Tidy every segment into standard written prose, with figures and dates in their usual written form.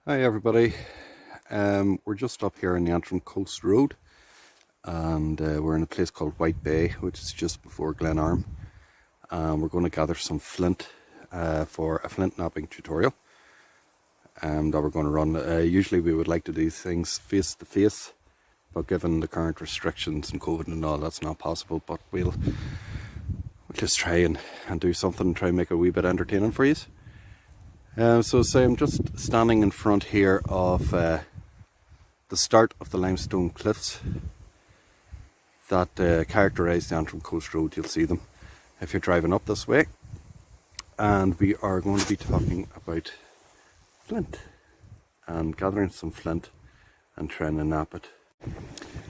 Hi everybody, we're just up here on the Antrim Coast Road and we're in a place called White Bay, which is just before Glenarm. We're going to gather some flint for a flint napping tutorial that we're going to run. Usually we would like to do things face to face, but given the current restrictions and COVID and all, that's not possible, but we'll just try and do something and try and make it a wee bit entertaining for you. So say I'm just standing in front here of the start of the limestone cliffs that characterise the Antrim Coast Road. You'll see them if you're driving up this way, and we are going to be talking about flint and gathering some flint and trying to nap it.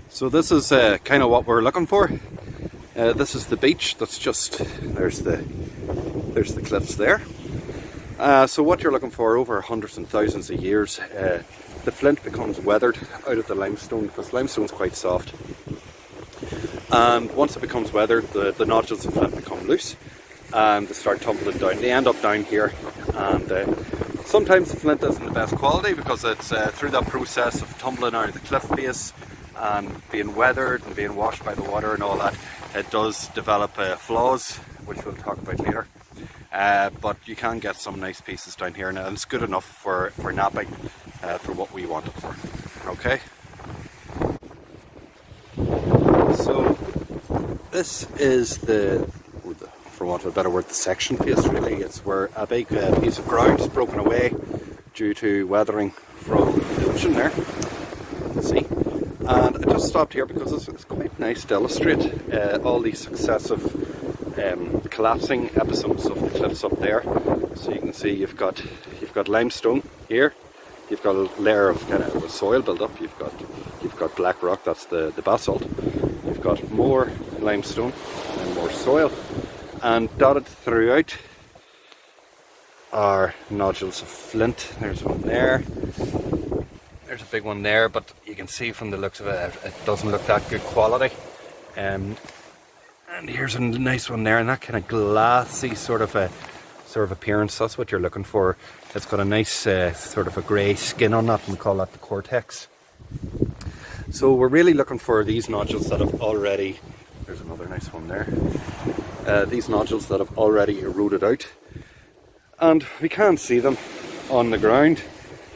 So this is kind of what we're looking for. This is the beach. That's just there's the cliffs there. So what you're looking for, over hundreds and thousands of years, the flint becomes weathered out of the limestone, because limestone's quite soft. And once it becomes weathered, the nodules of flint become loose and they start tumbling down. They end up down here, and sometimes the flint isn't the best quality because it's through that process of tumbling out of the cliff face and being weathered and being washed by the water and all that, it does develop flaws, which we'll talk about later. But you can get some nice pieces down here, and it's good enough for napping for what we want it for. Okay, so this is for want of a better word, the section face really. It's where a big piece of ground is broken away due to weathering from the ocean there, you can see. And I just stopped here because it's quite nice to illustrate all these successive collapsing episodes of the cliffs up there. So you can see you've got limestone here, you've got a layer of kind of soil build up, you've got black rock, that's the basalt, you've got more limestone and more soil, and dotted throughout are nodules of flint. There's one there, there's a big one there, but you can see from the looks of it, it doesn't look that good quality. And here's a nice one there, and that kind of glassy sort of appearance, that's what you're looking for. It's got a nice sort of a grey skin on that, and we call that the cortex. So we're really looking for these nodules that have already, there's another nice one there, these nodules that have already eroded out, and we can't see them on the ground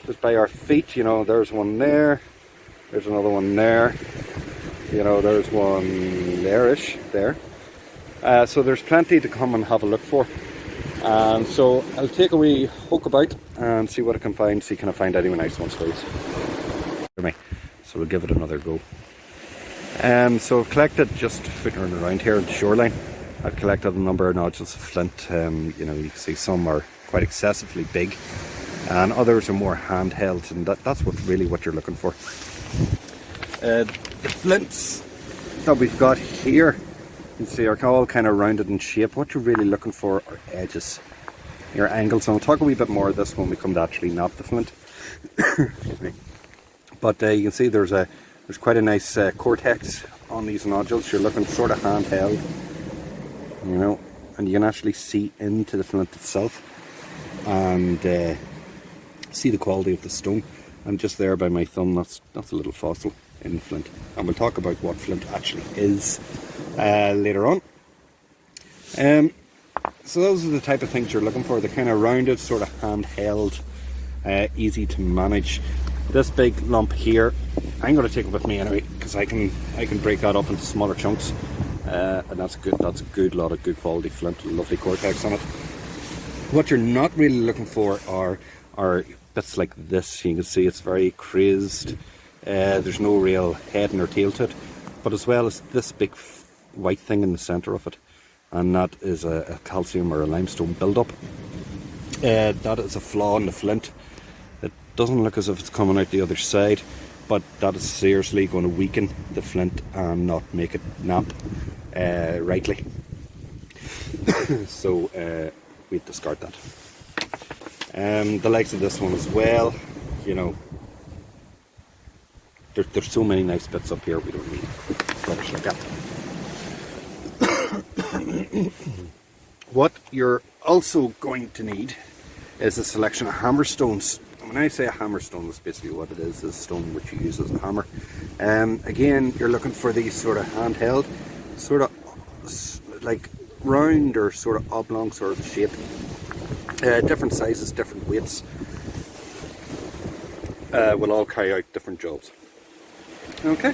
just by our feet. You know, there's one there, there's another one there, you know, there's one there-ish there. So there's plenty to come and have a look for. So I'll take a wee poke about and see what I can find, see can I find any nice ones for you. So we'll give it another go. So I've collected, just fiddling around here on the shoreline, I've collected a number of nodules of flint. You know, you can see some are quite excessively big and others are more handheld, and that's really what you're looking for. The flints that we've got here, you can see, are all kind of rounded in shape. What you're really looking for are edges, your angles, and we'll talk a wee bit more of this when we come to actually nap the flint. Excuse me. But you can see there's quite a nice cortex on these nodules. You're looking sort of handheld, you know, and you can actually see into the flint itself and see the quality of the stone. And just there by my thumb, that's a little fossil in flint, and we'll talk about what flint actually is later on. So those are the type of things you're looking for, the kind of rounded, sort of handheld, easy to manage. This big lump here, I'm going to take it with me anyway, because I can break that up into smaller chunks, and that's a good lot of good quality flint, lovely cortex on it. What you're not really looking for are bits like this. You can see it's very crazed. There's no real head nor tail to it, but as well as this big white thing in the centre of it, and that is a calcium or a limestone build-up. That is a flaw in the flint. It doesn't look as if it's coming out the other side, but that is seriously going to weaken the flint and not make it nap rightly. So we discard that. The likes of this one as well, you know, there's so many nice bits up here, we don't need rubbish like that. What you're also going to need is a selection of hammerstones. I'm when I say a hammer stone, that's basically what it is a stone which you use as a hammer. Again, you're looking for these sort of handheld, sort of like round or sort of oblong sort of shape. Different sizes, different weights, will all carry out different jobs. Okay.